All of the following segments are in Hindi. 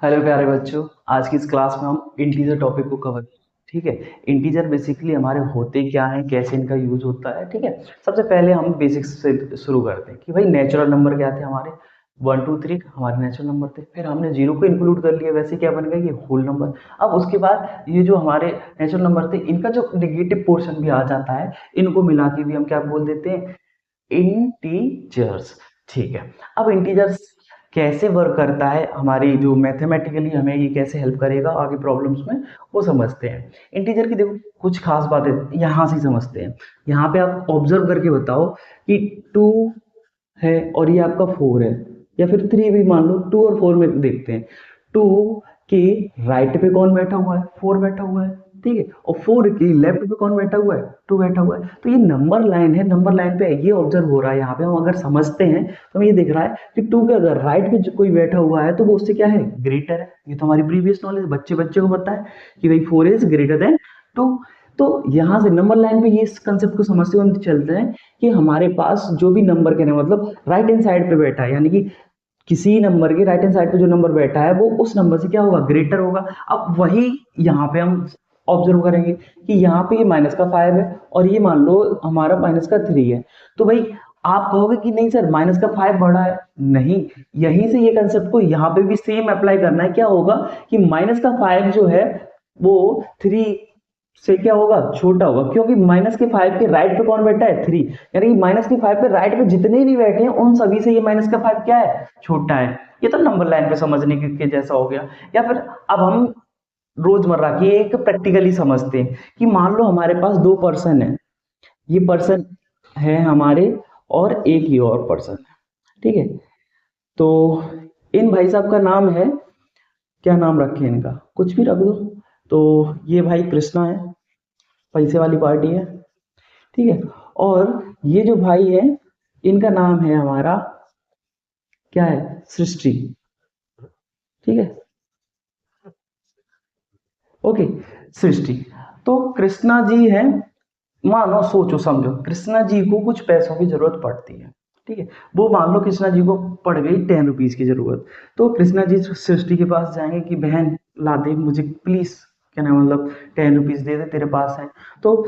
हेलो प्यारे बच्चों। आज की इस क्लास में हम इंटीजर टॉपिक को कवर। ठीक है। इंटीजर बेसिकली हमारे होते क्या हैं, कैसे इनका यूज होता है। ठीक है। सबसे पहले हम बेसिक्स से शुरू करते हैं कि भाई नेचुरल नंबर क्या थे हमारे। 1 2 3 हमारे नेचुरल नंबर थे, फिर हमने जीरो को इंक्लूड कर लिया, वैसे क्या बन गया ये होल नंबर। अब उसके बाद ये जो हमारे नेचुरल नंबर थे इनका जो निगेटिव पोर्शन भी आ जाता है, इनको मिला के भी हम क्या बोल देते हैं, इंटीजर्स। ठीक है। अब इंटीजर्स कैसे वर्क करता है, हमारी जो मैथमेटिकली हमें ये कैसे हेल्प करेगा आगे प्रॉब्लम्स में, वो समझते हैं। इंटीजर की देखो कुछ खास बातें यहाँ से ही समझते हैं। यहाँ पे आप ऑब्जर्व करके बताओ कि 2 है और ये आपका 4 है, या फिर 3 भी मान लो। 2 और 4 में देखते हैं। 2 के राइट पे कौन बैठा हुआ है, 4 बैठा हुआ है। ठीक है। और 4 के लेफ्ट पे कौन बैठा हुआ है, 2 बैठा हुआ है। तो ये नंबर लाइन है, नंबर लाइन पे ये ऑब्जर्व हो रहा है। यहाँ पे हम अगर समझते हैं तो हमें ये दिख रहा है कि 2 के अगर राइट पे कोई बैठा हुआ है तो वो उससे क्या है, ग्रेटर है। ये तो हमारी प्रीवियस नॉलेज बच्चे बच्चे को पता है कि भाई 4 इज ग्रेटर देन 2। तो यहाँ से नंबर लाइन पे ये इस कंसेप्ट को समझते हुए हम चलते हैं कि हमारे पास जो भी नंबर के मतलब राइट हैंड साइड पे बैठा है, यानी कि किसी नंबर के राइट हैंड साइड पे जो नंबर बैठा है वो उस नंबर से क्या होगा, ग्रेटर होगा। अब वही यहाँ पे हम ऑब्जर्व करेंगे कि यहाँ पे ये -5 है और ये मान लो हमारा -3 है। तो भाई आप कहोगे कि नहीं सर -5 बड़ा है, नहीं। यहीं से ये कंसेप्ट को यहाँ पे भी सेम अप्लाई करना है। क्या होगा कि -5 जो है वो 3 से क्या होगा, छोटा होगा, क्योंकि -5 के राइट पे कौन बैठा है, 3। यानी कि -5 पे राइट पे जितने भी बैठे हैं उन सभी से ये -5 क्या है, छोटा है। ये तो नंबर लाइन पे समझने के जैसा हो गया। या फिर अब हम रोजमर्रा की एक प्रैक्टिकली समझते हैं कि मान लो हमारे पास 2 पर्सन है, ये पर्सन है हमारे और एक ही और पर्सन है। ठीक है। तो इन भाई साहब का नाम है, क्या नाम रखे इनका, कुछ भी रख दो। तो ये भाई कृष्णा है, पैसे वाली पार्टी है। ठीक है। और ये जो भाई है इनका नाम है हमारा क्या है, सृष्टि। ठीक है। ओके। सृष्टि। तो कृष्णा जी है, मानो सोचो समझो कृष्णा जी को कुछ पैसों की जरूरत पड़ती है। ठीक है। वो मान लो कृष्णा जी को पड़ गई 10 रुपीज की जरूरत। तो कृष्णा जी सृष्टि के पास जाएंगे कि बहन ला दे मुझे प्लीज, क्या नाम मतलब 10 रुपीज दे दे तेरे पास है। तो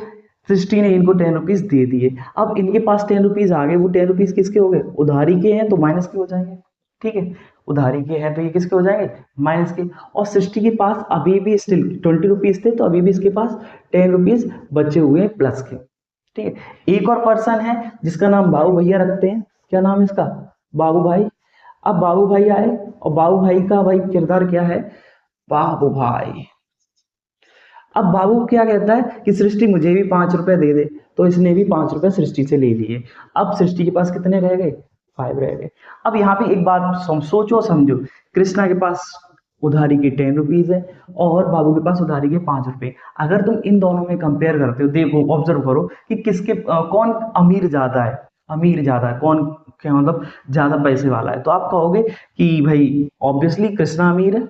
सृष्टि ने इनको 10 रुपीज दे दिए। अब इनके पास 10 रुपीज आ गए, वो 10 रुपीज किसके हो गए, उधारी के हैं तो माइनस के हो जाएंगे। ठीक है। उधारी के हैं तो ये किसके हो जाएंगे, माइनस के। और सृष्टि के पास अभी भी स्टिल 20 रुपीज थे, तो अभी भी इसके पास 10 रुपीज बचे हुए हैं प्लस के। ठीक है। एक और पर्सन है जिसका नाम बाबू भैया रखते हैं। क्या नाम है इसका, बाबू भाई। अब बाबू भाई आए और बाबू भाई का भाई किरदार क्या है, बाबू भाई। अब बाबू क्या कहता है कि सृष्टि मुझे भी 5 रुपए दे दे। तो इसने भी 5 रुपए सृष्टि से ले लिए। अब सृष्टि के पास कितने रह गए, 5 रह गए। अब यहाँ पे एक बात सोचो समझो, कृष्णा के पास उधारी के 10 रुपीज है और बाबू के पास उधारी के 5 रुपए। अगर तुम इन दोनों में कंपेयर करते हो, देखो ऑब्जर्व करो कि किसके कौन अमीर ज्यादा है, अमीर ज्यादा है कौन, क्या मतलब ज्यादा पैसे वाला है। तो आप कहोगे कि भाई ऑब्वियसली कृष्णा अमीर है,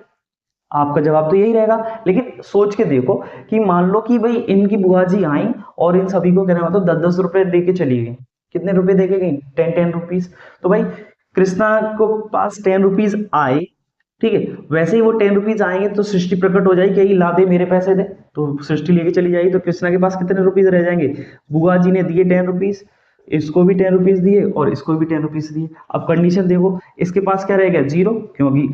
आपका जवाब तो यही रहेगा। लेकिन सोच के देखो कि मान लो कि भाई इनकी बुआ जी आई और इन सभी को कहना मतलब 10 10 रुपए दे के चली गई। कितने रुपए दे के गई, 10 10 रुपीज। तो भाई कृष्णा को पास 10 रुपीज आए। ठीक है। वैसे ही वो 10 रुपीज आएंगे तो सृष्टि प्रकट हो जाएगी कि ला दे मेरे पैसे दे। तो सृष्टि लेके चली जाएगी, तो कृष्णा के पास कितने रुपीज रह जाएंगे, बुआ जी ने दिए 10 रुपीज, इसको भी 10 रुपीज दिए और इसको भी 10 रुपीज दिए। अब कंडीशन देखो, इसके पास क्या रह गया, जीरो, क्योंकि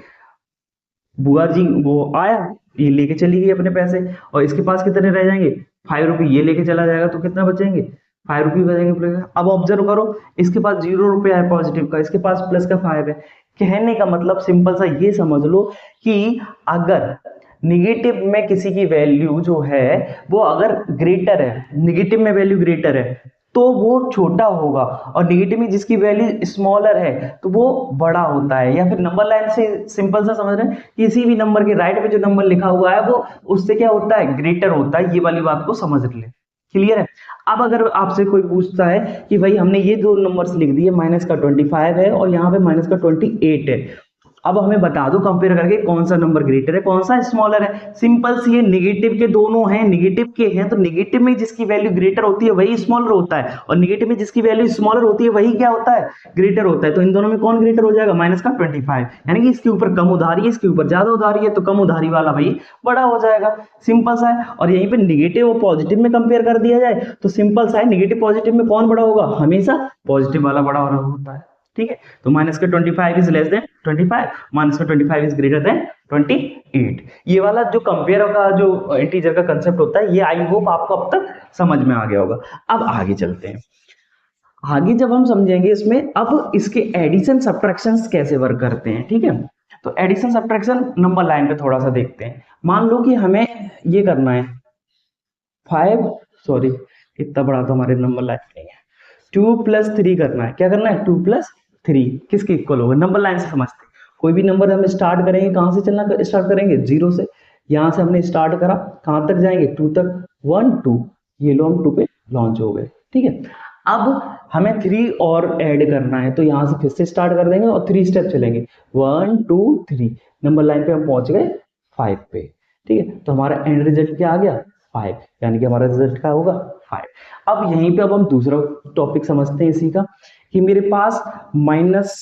बुआ जी वो आया, ये लेके चली गई अपने पैसे। और इसके पास कितने रह जाएंगे, 5 रुपये, ये लेके चला जाएगा तो कितना बचेंगे, 5 रुपये बचेंगे। अब ऑब्जर्व करो, इसके पास 0 रुपया है पॉजिटिव का, इसके पास प्लस का 5 है। कहने का मतलब सिंपल सा ये समझ लो कि अगर निगेटिव में किसी की वैल्यू जो है वो अगर ग्रेटर है, निगेटिव में वैल्यू ग्रेटर है तो वो छोटा होगा, और निगेटिव में जिसकी वैल्यू स्मॉलर है तो वो बड़ा होता है। या फिर नंबर लाइन से सिंपल सा समझ रहे हैं, किसी भी नंबर के राइट पे जो नंबर लिखा हुआ है वो उससे क्या होता है, ग्रेटर होता है। ये वाली बात को समझ ले, क्लियर है। अब अगर आपसे कोई पूछता है कि भाई हमने ये दो नंबर्स लिख दिए, -25 है और यहाँ पे -28 है, अब हमें बता दो कंपेयर करके कौन सा नंबर ग्रेटर है कौन सा स्मॉलर है। सिंपल सी है, निगेटिव के दोनों हैं, निगेटिव के हैं तो निगेटिव में जिसकी वैल्यू ग्रेटर होती है वही स्मॉलर होता है, और निगेटिव में जिसकी वैल्यू स्मॉलर होती है वही क्या होता है, ग्रेटर होता है। तो इन दोनों में कौन ग्रेटर हो जाएगा, माइनस का 25, यानी कि इसके ऊपर कम उधारी है इसके ऊपर ज्यादा उधारी है, तो कम उधारी वाला भाई बड़ा हो जाएगा। सिंपल सा है। और यहीं पे निगेटिव और पॉजिटिव में कंपेयर कर दिया जाए तो सिंपल सा है, निगेटिव पॉजिटिव में कौन बड़ा होगा, हमेशा पॉजिटिव वाला बड़ा होता है। ठीक है, तो माइनस का 25 इज लेस देन 25, माइनस का 25 इज ग्रेटर देन 28। ये वाला जो कंपेयर का जो इंटीजर का कंसेप्ट होता है, ये आई होप आपको अब तक समझ में आ गया होगा। अब आगे चलते हैं। आगे जब हम समझेंगे इसमें, अब इसके एडिशन सब्ट्रैक्शन कैसे वर्क करते हैं। ठीक है, तो एडिशन सब्ट्रैक्शन नंबर लाइन पे थोड़ा सा देखते हैं। मान लो कि हमें ये करना है 5, सॉरी इतना बड़ा तो हमारे नंबर लाइन नहीं है, 2 + 3 करना है। क्या करना है, 2 + 3 किसके इक्वल होगा, नंबर लाइन से समझते हैं। कोई भी नंबर हम स्टार्ट करेंगे, कहां से चलना स्टार्ट करेंगे, 0 से। यहां से हमने स्टार्ट करा, कहां तक जाएंगे, 2 तक, 1 2, ये लो हम 2 पे लॉन्च हो गए। ठीक है, अब हमें 3 और ऐड करना है, तो यहां से फिर से स्टार्ट कर देंगे और 3 स्टेप चलेंगे, 1 2 3, नंबर लाइन पे हम पहुंच गए 5 पे। ठीक है, तो हमारा एंड रिजल्ट क्या आ गया, 5, यानी कि हमारा रिजल्ट क्या होगा, 5। अब यहीं पे अब हम दूसरा टॉपिक समझते हैं इसी का, कि मेरे पास माइनस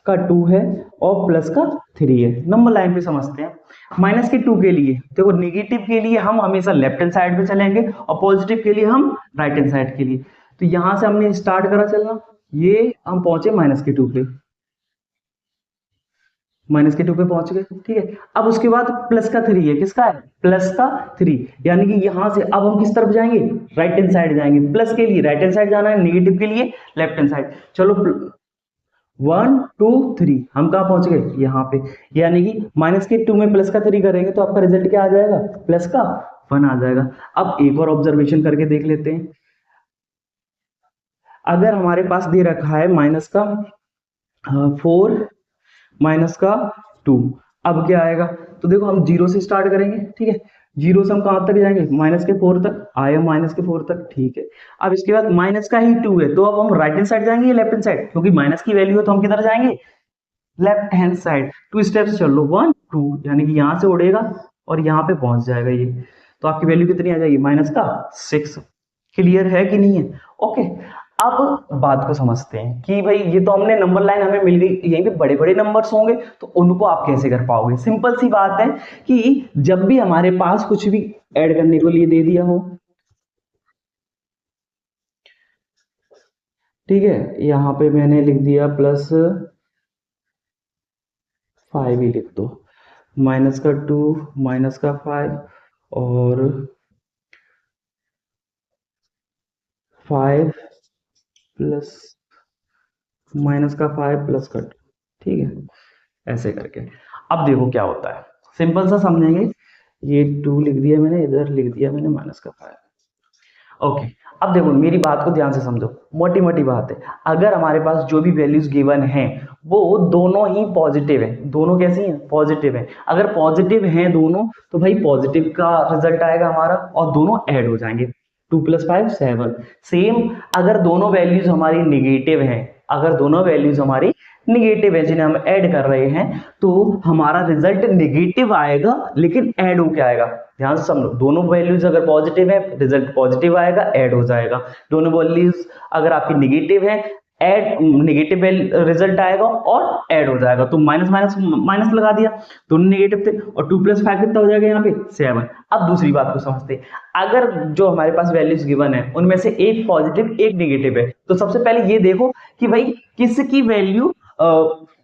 का 2 है और प्लस का 3 है। नंबर लाइन पे समझते हैं। माइनस के 2 के लिए देखो, नेगेटिव के लिए हम हमेशा लेफ्ट हैंड साइड पे चलेंगे और पॉजिटिव के लिए हम राइट हैंड साइड के लिए। तो यहां से हमने स्टार्ट करा चलना, ये हम पहुंचे माइनस के 2 पे, माइनस के 2 पे पहुंच गए। ठीक है, अब उसके बाद प्लस का 3 है, किसका है, प्लस का 3, यानी कि यहां से अब हम किस तरफ जाएंगे, राइट हैंड साइड जाएंगे। प्लस के लिए राइट हैंड साइड जाना है, नेगेटिव के लिए लेफ्ट हैंड साइड। चलो 1 2 3, हम कहां पहुंच गए, यहां पे, यानी कि माइनस के 2 में प्लस का 3 करेंगे तो आपका रिजल्ट क्या आ जाएगा, प्लस का 1 आ जाएगा। अब एक और ऑब्जर्वेशन करके देख लेते हैं। अगर हमारे पास दे रखा है माइनस का 4 माइनस का 2, अब क्या आएगा, तो देखो हम 0 से स्टार्ट करेंगे। ठीक है, 0 से हम कहां तक जाएंगे, माइनस के 4 तक आए, माइनस के 4 तक। ठीक है, अब इसके बाद माइनस का ही 2 है, तो अब हम राइट हैंड साइड जाएंगे या लेफ्ट हैंड साइड, क्योंकि माइनस की वैल्यू है तो हम किधर जाएंगे, लेफ्ट हैंड साइड। 2 स्टेप्स चल लो, 1 2, यानी कि यहां से उड़ेगा और यहां पे पहुंच जाएगा ये, तो आपकी वैल्यू कितनी आ जाएगी, माइनस का 6। क्लियर है कि नहीं है, ओके। अब बात को समझते हैं कि भाई ये तो हमने नंबर लाइन हमें मिल गई, यहीं पे बड़े बड़े नंबर्स होंगे तो उनको आप कैसे कर पाओगे। सिंपल सी बात है कि जब भी हमारे पास कुछ भी ऐड करने को लिए दे दिया हो, ठीक है, यहां पे मैंने लिख दिया +5 ही लिख दो, माइनस का 2 माइनस का 5 और 5 प्लस माइनस का 5 प्लस का 2। ठीक है, ऐसे करके अब देखो क्या होता है, सिंपल सा समझेंगे। ये 2 लिख दिया मैंने, इधर लिख दिया मैंने माइनस का 5। ओके, अब देखो मेरी बात को ध्यान से समझो, मोटी मोटी बात है। अगर हमारे पास जो भी वैल्यूज गिवन हैं वो दोनों ही पॉजिटिव है, दोनों कैसी हैं, पॉजिटिव है। अगर पॉजिटिव हैं दोनों तो भाई पॉजिटिव का रिजल्ट आएगा हमारा और दोनों ऐड हो जाएंगे, 2 + 5 7। सेम अगर दोनों वैल्यूज हमारी निगेटिव हैं, अगर दोनों वैल्यूज हमारी निगेटिव है जिन्हें हम ऐड कर रहे हैं, तो हमारा रिजल्ट निगेटिव आएगा लेकिन ऐड हो क्या आएगा, ध्यान से समझो। दोनों वैल्यूज अगर पॉजिटिव है रिजल्ट पॉजिटिव आएगा, ऐड हो जाएगा। दोनों वैल्यूज अगर आपकी निगेटिव है, ऐड निगेटिव रिजल्ट आएगा और ऐड हो जाएगा। तो माइनस माइनस माइनस लगा दिया, दोनों निगेटिव थे, और 2 + 5 कितना हो जाएगा यहाँ पे 7। अब दूसरी बात को समझते हैं। अगर जो हमारे पास वैल्यूज गिवन है उनमें से एक पॉजिटिव एक निगेटिव है, तो सबसे पहले ये देखो कि भाई किसकी वैल्यू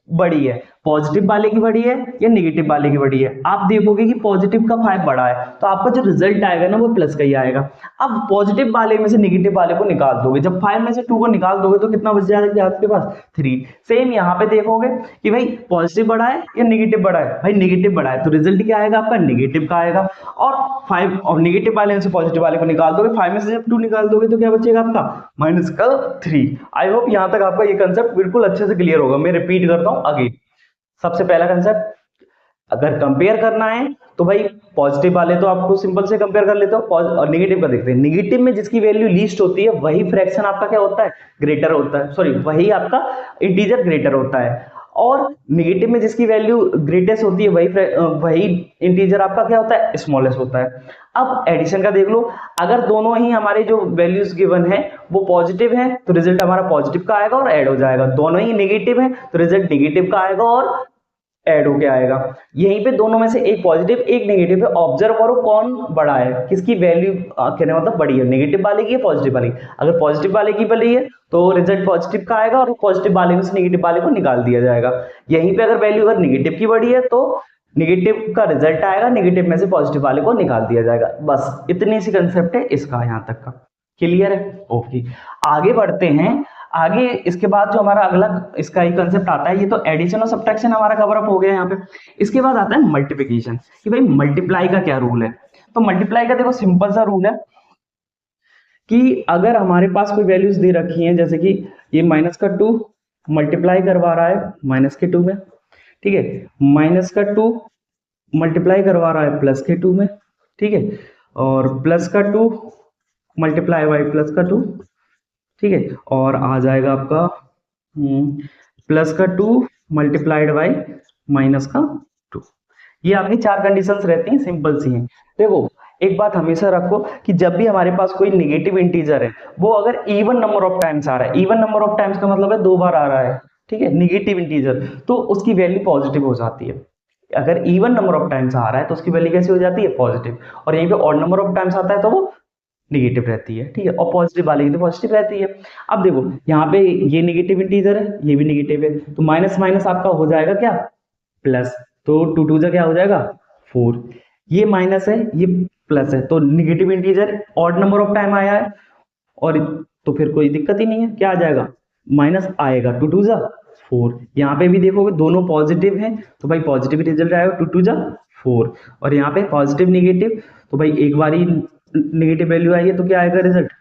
बड़ी है, पॉजिटिव वाले की बड़ी है या निगेटिव वाले की बड़ी है। आप देखोगे कि पॉजिटिव का 5 बड़ा है तो आपका जो रिजल्ट आएगा ना वो प्लस का ही आएगा। अब पॉजिटिव वाले में से निगेटिव वाले को निकाल दोगे, जब 5 में से 2 को निकाल दोगे तो कितना बच जाएगा आपके पास, 3। सेम यहाँ पे देखोगे कि भाई पॉजिटिव बड़ा है या निगेटिव बड़ा है, भाई निगेटिव बड़ा है तो रिजल्ट क्या आएगा आपका, निगेटिव का आएगा। और 5 और निगेटिव वाले में से पॉजिटिव वाले को निकाल दोगे, 5 में से जब 2 निकाल दोगे तो क्या बचेगा आपका, माइनस का 3। आई होप यहाँ तक आपका ये कंसेप्ट बिल्कुल अच्छे से क्लियर होगा। मैं रिपीट करता हूँ अगेन। सबसे पहला कंसेप्ट, अगर कंपेयर करना है तो भाई पॉजिटिव वाले तो आपको सिंपल से कंपेयर कर लेते हो, और निगेटिव का देखते हैं। निगेटिव में जिसकी वैल्यू लीस्ट होती है वही फ्रैक्शन आपका क्या होता है, ग्रेटर होता है, सॉरी वही आपका इंटीजर ग्रेटर होता है। और नेगेटिव में जिसकी वैल्यू ग्रेटेस्ट होती है वही इंटीजर आपका क्या होता है, स्मॉलेस्ट होता है। अब एडिशन का देख लो, अगर दोनों ही हमारे जो वैल्यूज गिवन है वो पॉजिटिव है तो रिजल्ट हमारा पॉजिटिव का आएगा और ऐड हो जाएगा, दोनों ही नेगेटिव है तो रिजल्ट नेगेटिव का आएगा और ऐड होके आएगा। यहीं पे दोनों में से एक पॉजिटिव एक नेगेटिव है, ऑब्जर्व करो कौन बड़ा है, किसकी वैल्यू कहने मतलब बड़ी है, नेगेटिव वाले की या पॉजिटिव वाले की। अगर पॉजिटिव वाले की बड़ी है तो रिजल्ट पॉजिटिव का आएगा और पॉजिटिव वाले में से नेगेटिव वाले को निकाल दिया जाएगा। यहीं पे अगर वैल्यू अगर नेगेटिव की बड़ी है तो नेगेटिव का रिजल्ट आएगा, नेगेटिव में से पॉजिटिव वाले को निकाल दिया जाएगा। बस इतनी सी कंसेप्ट है इसका, यहां तक का क्लियर है। ओके, आगे बढ़ते हैं। आगे इसके बाद जो हमारा अगला इसका ही कंसेप्ट आता है, ये तो एडिशन और सब्ट्रैक्शन हमारा कवर अप हो गया यहाँ पे। इसके बाद आता है मल्टीप्लिकेशन, कि भाई मल्टीप्लाई का क्या रूल है। तो मल्टीप्लाई का देखो सिंपल सा रूल है कि अगर हमारे पास कोई वैल्यूज दे रखी हैं, जैसे कि ये -2 मल्टीप्लाई करवा रहा है -2 में, ठीक है, -2 मल्टीप्लाई करवा रहा है +2 में, ठीक है, और +2 मल्टीप्लाई बाई +2, ठीक है, और आ जाएगा आपका +2 मल्टीप्लाइड बाई -2। ये आपकी 4 कंडीशंस रहती हैं, सिंपल सी हैं। देखो एक बात हमेशा रखो कि जब भी हमारे पास कोई नेगेटिव इंटीजर है वो अगर इवन नंबर ऑफ टाइम्स आ रहा है, इवन नंबर ऑफ टाइम्स का मतलब है 2 बार आ रहा है, ठीक है, नेगेटिव इंटीजर, तो उसकी वैल्यू पॉजिटिव हो जाती है। अगर इवन नंबर ऑफ टाइम्स आ रहा है तो उसकी वैल्यू कैसी हो जाती है, पॉजिटिव। और यहीं पे ऑड नंबर ऑफ टाइम्स आता है तो वो निगेटिव रहती है, ठीक है, और पॉजिटिव वाले की तो पॉजिटिव रहती है। अब देखो यहाँ पे ये नेगेटिव इंटीजर है, ये भी नेगेटिव है, तो माइनस माइनस आपका हो जाएगा क्या, प्लस, तो 2 2 जा क्या हो जाएगा 4, ये माइनस है ये प्लस है, तो negative integer odd number of time आया है और तो फिर कोई दिक्कत ही नहीं है, क्या आ जाएगा माइनस आएगा, 2 2 जा 4। यहाँ पे भी देखोगे दोनों पॉजिटिव हैं तो भाई पॉजिटिव रिजल्ट आएगा, 2 2 जा 4, और यहाँ पे पॉजिटिव निगेटिव तो भाई एक बार ही नेगेटिव वैल्यू आई है तो क्या आएगा रिजल्ट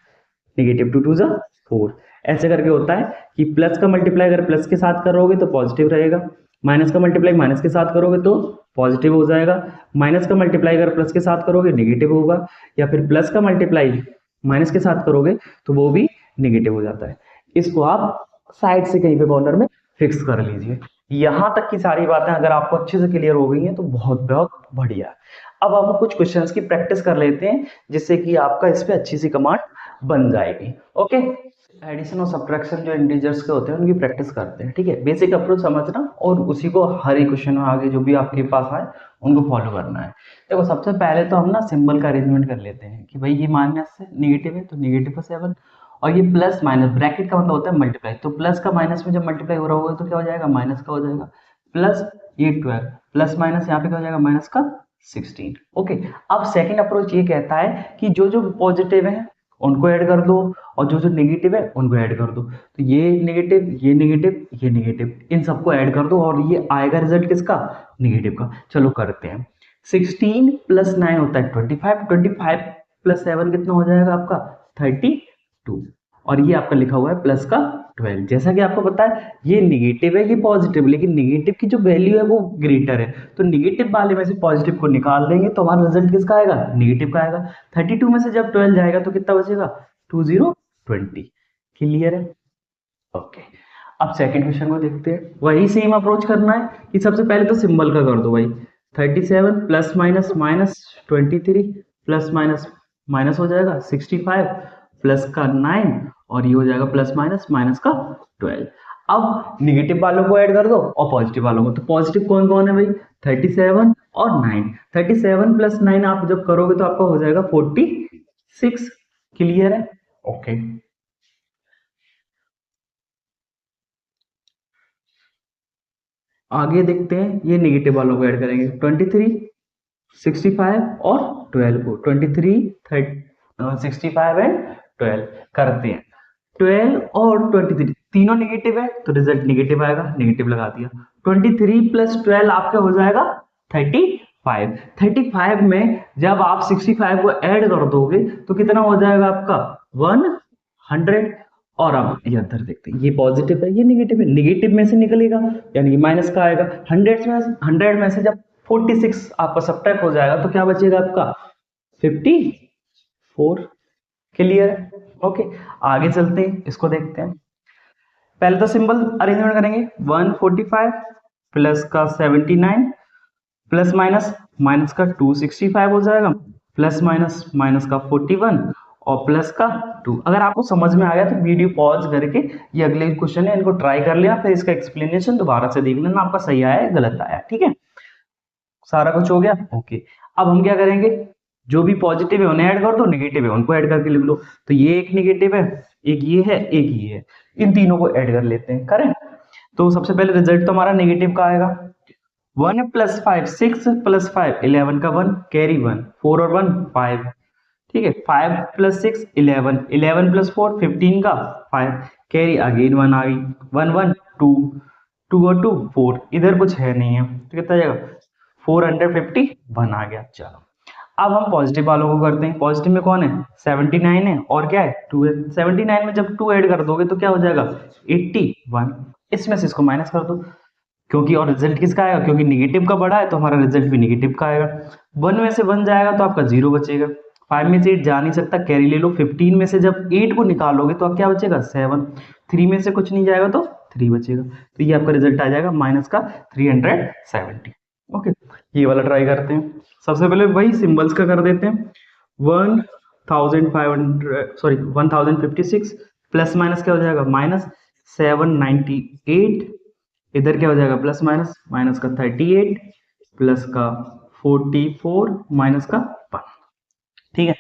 नेगेटिव, 2 2 जा 4। ऐसे करके होता है कि प्लस का मल्टीप्लाई अगर प्लस के साथ करोगे तो पॉजिटिव रहेगा, माइनस का मल्टीप्लाई माइनस के साथ करोगे तो पॉजिटिव हो जाएगा, माइनस का मल्टीप्लाई अगर प्लस के साथ करोगे नेगेटिव होगा, या फिर प्लस का मल्टीप्लाई माइनस के साथ करोगे तो वो भी नेगेटिव हो जाता है। इसको आप साइड से कहीं पे कॉर्नर में फिक्स कर लीजिए। यहां तक की सारी बातें अगर आपको अच्छे से क्लियर हो गई हैं तो बहुत बहुत बढ़िया। अब हम कुछ क्वेश्चंस की प्रैक्टिस कर लेते हैं जिससे कि आपका इस पे अच्छी सी कमांड बन जाएगी। ओके, एडिशन और सब्ट्रैक्शन जो इंटीजर्स के होते हैं उनकी प्रैक्टिस करते हैं, ठीक है, बेसिक अप्रोच समझना और उसी को हर एक क्वेश्चन में आगे जो भी आपके पास आए उनको फॉलो करना है। देखो सबसे पहले तो हम ना सिंबल का अरेंजमेंट कर लेते हैं कि भाई ये माइनस से नेगेटिव है तो नेगेटिव का 7, और ये प्लस माइनस ब्रैकेट का मतलब होता है मल्टीप्लाई, तो प्लस का माइनस में जब मल्टीप्लाई हो रहा होगा तो क्या हो जाएगा माइनस का हो जाएगा, प्लस ये 12 प्लस माइनस यहाँ पे क्या हो जाएगा माइनस का 16। ओके, अब सेकंड अप्रोच ये कहता है कि जो जो पॉजिटिव है उनको ऐड कर दो और जो जो नेगेटिव है उनको ऐड कर दो, तो ये नेगेटिव ये नेगेटिव ये नेगेटिव इन सबको ऐड कर दो और ये आएगा रिजल्ट किसका नेगेटिव का। चलो करते हैं, 16 प्लस 9 होता है 25, 25 प्लस 7 कितना हो जाएगा आपका 32, और ये आपका लिखा हुआ है प्लस का 12। जैसा कि आपको पता है ये निगेटिव है ये पॉजिटिव, लेकिन निगेटिव की जो वैल्यू है वो ग्रेटर है, तो निगेटिव वाले में से पॉजिटिव को निकाल देंगे तो हमारा रिजल्ट किसका आएगा निगेटिव का आएगा। 32 में से जब 12 जाएगा तो कितना बचेगा 20। क्लियर है। ओके, अब सेकंड क्वेश्चन को देखते हैं। वही सेम अप्रोच करना है कि सबसे पहले तो सिंबल का कर दो भाई, 37 plus minus minus 23 plus minus minus हो जाएगा 65 प्लस का 9 और ये हो जाएगा प्लस माइनस माइनस का 12। अब निगेटिव वालों को ऐड कर दो और पॉजिटिव वालों को, तो पॉजिटिव कौन कौन है भाई 37 और 9, 37 प्लस 9 आप जब करोगे तो आपका हो जाएगा 46। क्लियर है। ओके, आगे देखते हैं, ये निगेटिव वालों को ऐड करेंगे 23 65 और 12 को, 23 65 एंड 12 करते हैं। 12 और 23 तीनों नेगेटिव है तो रिजल्ट नेगेटिव आएगा, नेगेटिव लगा दिया। 23 प्लस 12 आपका हो जाएगा 35। 35 में जब आप 65 को ऐड कर दोगे तो कितना हो जाएगा आपका 100। और अब ये अंतर देखते हैं, ये पॉजिटिव है ये नेगेटिव है, नेगेटिव में से निकलेगा यानी कि माइनस का आएगा। 100 में से जब 46 आपका सब्ट्रैक्ट हो जाएगा तो क्या बचेगा आपका 54। क्लियर है। ओके, आगे चलते हैं, इसको देखते हैं। पहले तो सिंबल अरेंजमेंट करेंगे, 145 प्लस का 79 प्लस माइनस माइनस का 265 हो जाएगा, प्लस माइनस माइनस का 41 और प्लस का 2। अगर आपको समझ में आ गया तो वीडियो पॉज करके ये अगले क्वेश्चन है इनको ट्राई कर लिया, फिर इसका एक्सप्लेनेशन दोबारा से देख लेना आपका सही आया है गलत आया, ठीक है। सारा कुछ हो गया, ओके। अब हम क्या करेंगे, जो भी पॉजिटिव है उन्हें ऐड कर दो, नेगेटिव है उनको ऐड करके लिख लो। तो ये एक नेगेटिव है, एक ये है, एक ये है, इन तीनों को ऐड कर लेते हैं, करें। तो सबसे पहले रिजल्ट तो हमारा नेगेटिव का आएगा, 1 प्लस 5 6 प्लस 5 11 का 1 कैरी 1 4 और 1 5, ठीक है। 5 प्लस 6 11 11 प्लस 4 15 का 5 कैरी अगेन 1 आ गई, 1 1 2 2 और 2 4, इधर कुछ है नहीं है तो कितना जाएगा 451 आ गया। चलो अब हम पॉजिटिव वालों को करते हैं। पॉजिटिव में कौन है 79 है और क्या है 2 है। 79 में जब 2 ऐड कर दोगे तो क्या हो जाएगा 81, इसमें से इसको माइनस कर दो क्योंकि, और रिजल्ट किसका आएगा क्योंकि निगेटिव का बड़ा है तो हमारा रिजल्ट भी निगेटिव का आएगा। 1 में से 1 जाएगा तो आपका 0 बचेगा, 5 में से 8 जा नहीं सकता कैरी ले लो, 15 में से जब 8 को निकालोगे तो अब क्या बचेगा 7, 3 में से कुछ नहीं जाएगा तो 3 बचेगा, तो ये आपका रिजल्ट आ जाएगा माइनस का 370। ओके, ये वाला ट्राई करते हैं। सबसे पहले वही सिंबल्स का कर देते हैं, 1056 प्लस माइनस क्या हो जाएगा माइनस 798, इधर क्या हो जाएगा प्लस माइनस माइनस का 38 प्लस का 44 माइनस का 1, ठीक है।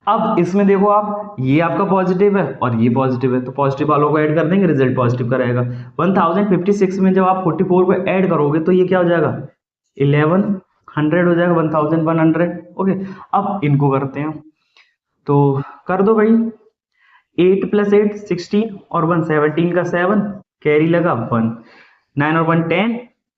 अब इसमें देखो आप, ये आपका पॉजिटिव है और ये पॉजिटिव है तो पॉजिटिव वालों को ऐड कर देंगे, रिजल्ट पॉजिटिव का रहेगा। 1056 में जब आप 44 को ऐड करोगे तो ये क्या हो जाएगा 1100 हो जाएगा, 1100। ओके, अब इनको करते हैं तो कर दो भाई, 8 प्लस 8 16 और 1 17 का 7 कैरी लगा 1, 9 और 1 10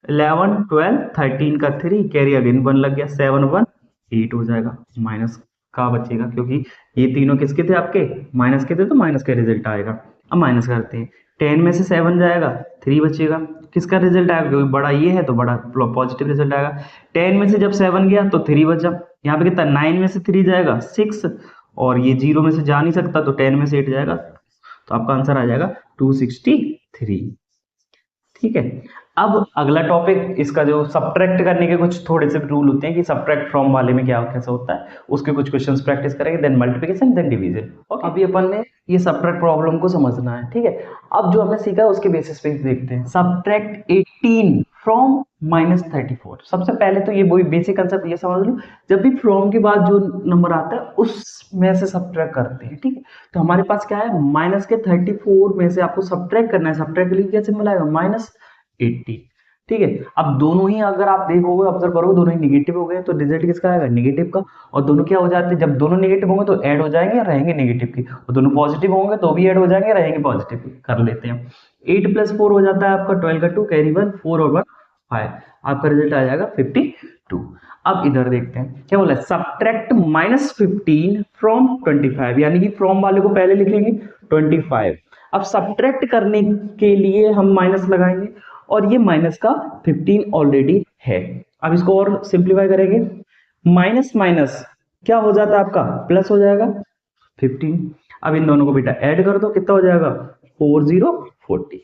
11 12 13 का 3 कैरी अगेन 1 लग गया, 7 1 8 हो जाएगा, माइनस का बचेगा क्योंकि ये तीनों किसके थे आपके माइनस के थे तो माइनस का रिजल्ट आएगा। अब माइनस करते हैं, 10 में से 7 जाएगा 3 बचेगा, किसका रिजल्ट आएगा क्योंकि बड़ा ये है तो बड़ा पॉजिटिव रिजल्ट आएगा। 10 में से जब 7 गया तो 3 बचा, यहाँ पे कितना 9 में से 3 जाएगा 6 और ये 0 में से जा नहीं सकता तो 10 में से 8 जाएगा तो आपका आंसर आ जाएगा 263, ठीक है। अब अगला टॉपिक इसका जो सब्ट्रैक्ट करने के कुछ थोड़े से रूल होते हैं कि सब्ट्रैक्ट फ्रॉम वाले में क्या कैसा होता है, उसके कुछ क्वेश्चंस प्रैक्टिस करेंगे, then multiplication then division. Okay, अभी अपन ने ये सब्ट्रैक्ट प्रॉब्लम को समझना है, ठीक है। अब जो हमने सीखा है उसके बेसिस पे देखते हैं, सब्ट्रैक्ट 18 फ्रॉम -34। सबसे पहले तो ये वही बेसिक कंसेप्ट ये समझ लो, जब भी फ्रॉम के बाद जो नंबर आता है उसमें से सब्ट्रैक्ट करते हैं, ठीक है। तो हमारे पास क्या है माइनस के 34 में से आपको सब्ट्रैक्ट करना है, सब्ट्रैक्ट के लिए क्या सिंबल आएगा -80, ठीक है। अब दोनों ही अगर आप देखोगे ऑब्जर्व करोगे दोनों ही निगेटिव हो गए तो रिजल्ट किसका आएगा नेगेटिव का, और दोनों क्या हो जाते हैं जब दोनों निगेटिव होंगे तो ऐड हो जाएंगे रहेंगे नेगेटिव की, और दोनों पॉजिटिव होंगे तो भी ऐड हो जाएंगे रहेंगे पॉजिटिव की। कर लेते हैं, 8 प्लस 4 हो जाता है आपका 12 का 2 कैरी 1 4 और 1 5, आपका रिजल्ट आ जाएगा 52। अब इधर देखते हैं क्या बोला, सब्ट्रैक्ट -15 फ्रॉम 25, यानी कि फ्रॉम वाले को पहले लिखेंगे 25। अब सब्ट्रैक्ट करने के लिए हम माइनस लगाएंगे और ये माइनस का 15 ऑलरेडी है। अब इसको और सिंप्लीफाई करेंगे, माइनस माइनस क्या हो जाता है आपका प्लस हो जाएगा 15। अब इन दोनों को बेटा ऐड कर दो, कितना हो जाएगा 4040।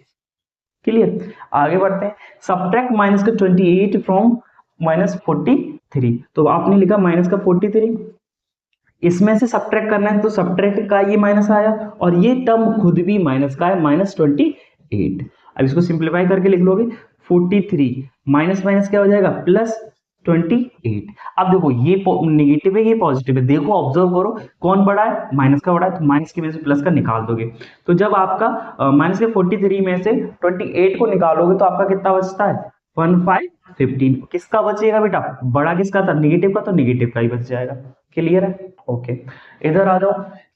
क्लियर, आगे बढ़ते हैं। सब्ट्रैक्ट माइनस का 28 फ्रॉम -43, तो आपने लिखा माइनस का 43, इसमें से सब्ट्रैक्ट करना है तो सब्ट्रैक्ट का ये माइनस आया और ये टर्म खुद भी माइनस का है -28। अब इसको सिंप्लीफाई करके लिख लोगे 43 माइनस माइनस क्या हो जाएगा +28। अब देखो ये नेगेटिव है ये पॉजिटिव है, देखो ऑब्जर्व करो कौन बड़ा है माइनस का बड़ा है, तो माइनस की वजह से प्लस का निकाल दोगे। तो जब आपका माइनस के 43 में से 28 को निकालोगे तो आपका कितना बचता है 1515। किसका बचेगा बेटा बड़ा किसका था नेगेटिव का, तो नेगेटिव का ही बच जाएगा। क्लियर है, ओके। इधर आ जाओ,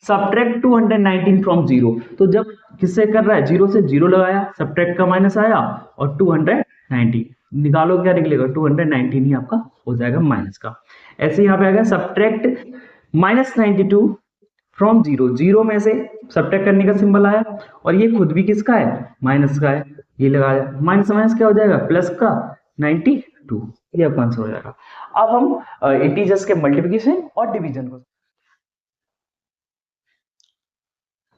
सब्ट्रैक्ट 219 फ्रॉम 0, तो जब किससे कर रहा है 0 से 0 लगाया, सब्ट्रैक्ट का माइनस आया और 290 निकालो क्या निकलेगा 219 ही आपका हो जाएगा माइनस का। ऐसे यहाँ पे आ गया सब्ट्रैक्ट -92 फ्रॉम 0, 0 में से सब्ट्रैक्ट करने का सिंबल आया और ये खुद भी किसका है माइनस का है, ये लगाया माइनस माइनस क्या हो जाएगा प्लस का 92, ये आपका आंसर हो जाएगा। अब हम इंटीजर्स के मल्टीप्लिकेशन और डिवीजन को,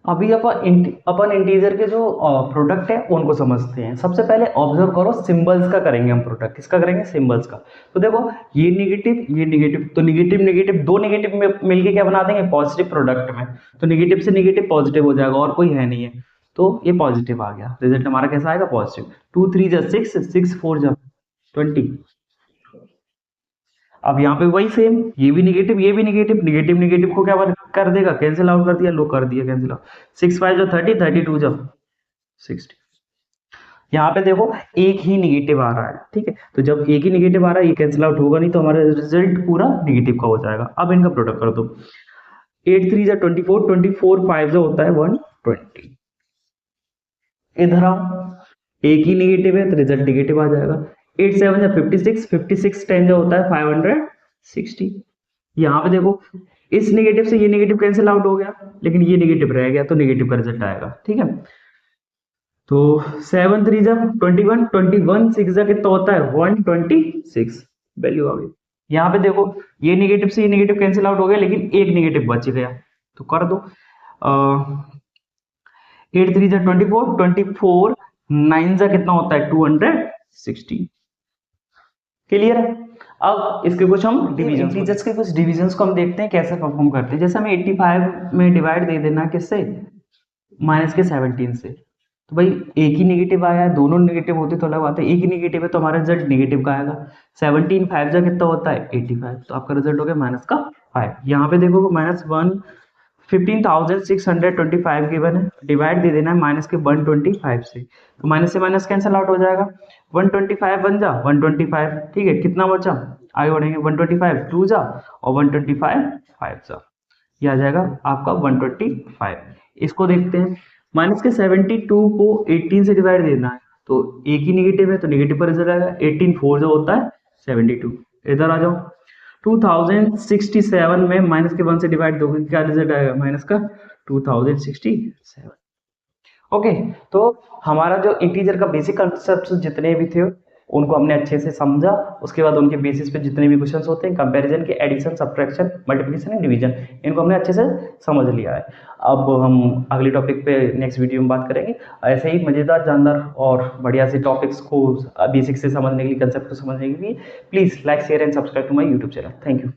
अभी अपन इंटीजर के जो प्रोडक्ट है उनको समझते हैं। सबसे पहले ऑब्जर्व करो, सिंबल्स का करेंगे हम प्रोडक्ट। किसका करेंगे? सिंबल्स का। तो देखो ये नेगेटिव, तो नेगेटिव नेगेटिव, दो नेगेटिव मिलके क्या बना देंगे? पॉजिटिव प्रोडक्ट में। तो नेगेटिव से नेगेटिव पॉजिटिव हो जाएगा, और कोई है नहीं है, तो ये पॉजिटिव आ गया। रिजल्ट हमारा कैसा आएगा? पॉजिटिव। 2 3 जा 6, 6 4 जा 20। अब यहाँ पे वही सेम, ये भी निगेटिव, ये भी निगेटिव, निगेटिव निगेटिव को क्या कर देगा? कैंसिल आउट कर दिया। लो कर दिया कैंसिल आउट। 6 5 जो 30, 32 जब 60। यहाँ पे देखो एक ही निगेटिव आ रहा है, ठीक है। तो जब एक ही निगेटिव आ रहा है, ये कैंसिल आउट होगा नहीं, तो हमारा रिजल्ट पूरा निगेटिव का हो जाएगा। अब इनका प्रोडक्ट कर दो। 8 3 जा 24, 24 5 जो होता है 120। इधर आओ, एक ही निगेटिव है तो रिजल्ट निगेटिव आ जाएगा। 8 7 जा 56, 56 10 जो होता है 560। यहाँ पे देखो इस नेगेटिव से ये नेगेटिव कैंसिल आउट हो गया, लेकिन ये नेगेटिव रह गया, तो नेगेटिव का रिजल्ट आएगा, ठीक है। तो 7 3 जा 21, 21 6 जा कितना होता है? 126 वैल्यू आ गई। यहाँ पे देखो ये नेगेटिव से ये नेगेटिव कैंसिल आउट हो गया, लेकिन एक नेगेटिव बच गया, तो कर दो। 8 3 जा 24, 24 9 जा कितना होता है? 260। क्लियर है? अब इसके कुछ हम इंटीजर्स के कुछ डिविजन्स को हम देखते हैं कैसे परफॉर्म करते हैं। जैसे हमें 85 में डिवाइड दे देना किससे? माइनस के 17 से। तो भाई एक ही नेगेटिव आया है, दोनों नेगेटिव होते तो अलग बात है, एक ही नेगेटिव है तो हमारा रिजल्ट नेगेटिव का आएगा। 17 5 जा कितना होता है? 85। तो आपका रिजल्ट हो गया माइनस का 5। यहाँ पे देखो माइनस 15,625 गिवन है, डिवाइड दे देना है माइनस के 125 से। तो माइनस से माइनस कैंसिल आउट हो जाएगा। 125 बन जा 125, ठीक है। कितना बचा? आगे बढ़ेंगे, 125 2 जा और 125 5 जा, ये आ जाएगा आपका 125। इसको देखते हैं। माइनस के 72 को 18 से डिवाइड देना है, तो एक ही नेगेटिव है तो नेगेटिव का रिजल्ट आएगा। 18 4 जो होता है 72। इधर आ जाओ, 2067 में माइनस के 1 से डिवाइड दोगे, क्या रिजल्ट आएगा? माइनस का 2067। ओके, तो हमारा जो इंटीजर का बेसिक कंसेप्ट जितने भी थे उनको हमने अच्छे से समझा। उसके बाद उनके बेसिस पे जितने भी क्वेश्चंस होते हैं कंपैरिजन के, addition subtraction multiplication and division, इनको हमने अच्छे से समझ लिया है। अब हम अगले टॉपिक पे नेक्स्ट वीडियो में बात करेंगे। ऐसे ही मज़ेदार, जानदार और बढ़िया से टॉपिक्स को बेसिक से समझने के लिए, कंसेप्ट को समझने के लिए please like share and subscribe to my YouTube channel. Thank you.